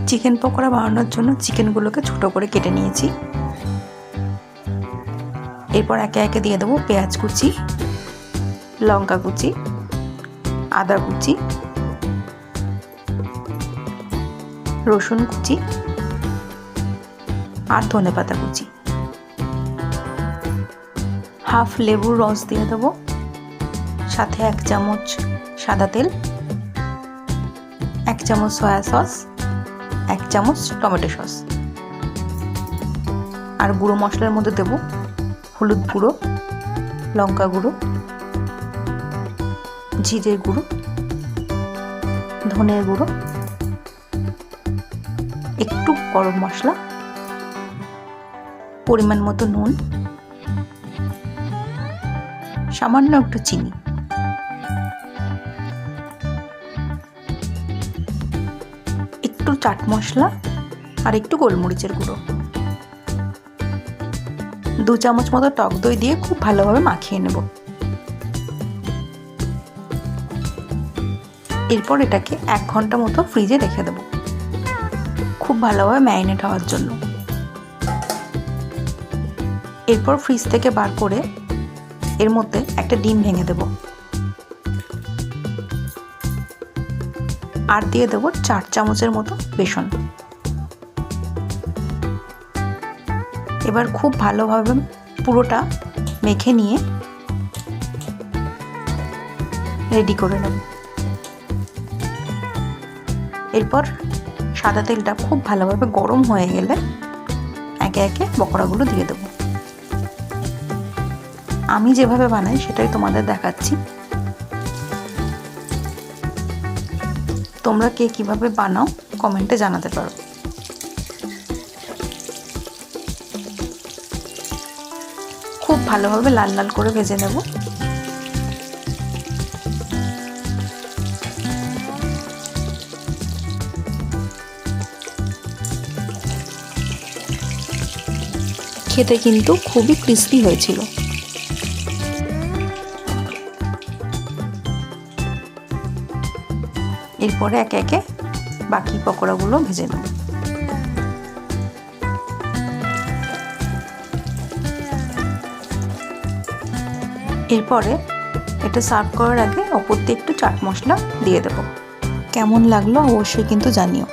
Chicken pakora বানানোর জন্য চিকেনগুলোকে ছোট করে কেটে নিয়েছি। এরপর একে একে দিয়ে দেবো পেঁয়াজ কুচি, লঙ্কা কুচি, আদা কুচি, রসুন কুচি আর ধনেপাতা কুচি। হাফ লেবুর রস দিয়ে দেবো, সাথে 1 চামচ সাদা তেল, 1 চামচ সয়া সস, 1 চামচ টমেটো সস। আর গুঁড়ো মশলার মধ্যে দেব হলুদ গুঁড়ো, লঙ্কা গুঁড়ো, জিরের গুঁড়ো, ধনের গুঁড়ো, একটু গরম মশলা, পরিমাণ মতো নুন, সামান্য একটু চিনি। একটু চাট মশলা আর একটু গোলমরিচের গুঁড়ো। 2 চামচ মতো টক দই দিয়ে খুব ভালোভাবে মাখিয়ে নেব। এরপর এটাকে 1 ঘন্টা মতো ফ্রিজে রেখে দেব, খুব ভালোভাবে ম্যারিনেট হওয়ার জন্য। এরপর ফ্রিজ থেকে বার করে এর মধ্যে একটা ডিম ভেঙে দেব আর দিয়ে দেব 4 চামচের মতো বেসন। এবার খুব ভালোভাবে পুরোটা মেখে নিয়ে রেডি করে নেব। এরপর সাদা তেলটা খুব ভালোভাবে গরম হয়ে গেলে একে একে পকোড়াগুলো দিয়ে দেব। আমি যেভাবে বানাই সেটাই তোমাদের দেখাচ্ছি। তোমরা কে কিভাবে বানাও কমেন্টে জানাতে পারো। খুব ভালোভাবে লাল লাল করে ভেজে নেব। খেতে কিন্তু খুবই ক্রিস্পি হয়েছিল। এরপরে একে একে বাকি পকোড়াগুলো ভেজে নেব। এরপরে এটা সার্ভ করার আগে ওপর দিয়ে একটু চাট মশলা দিয়ে দেব। কেমন লাগলো অবশ্যই কিন্তু জানিও।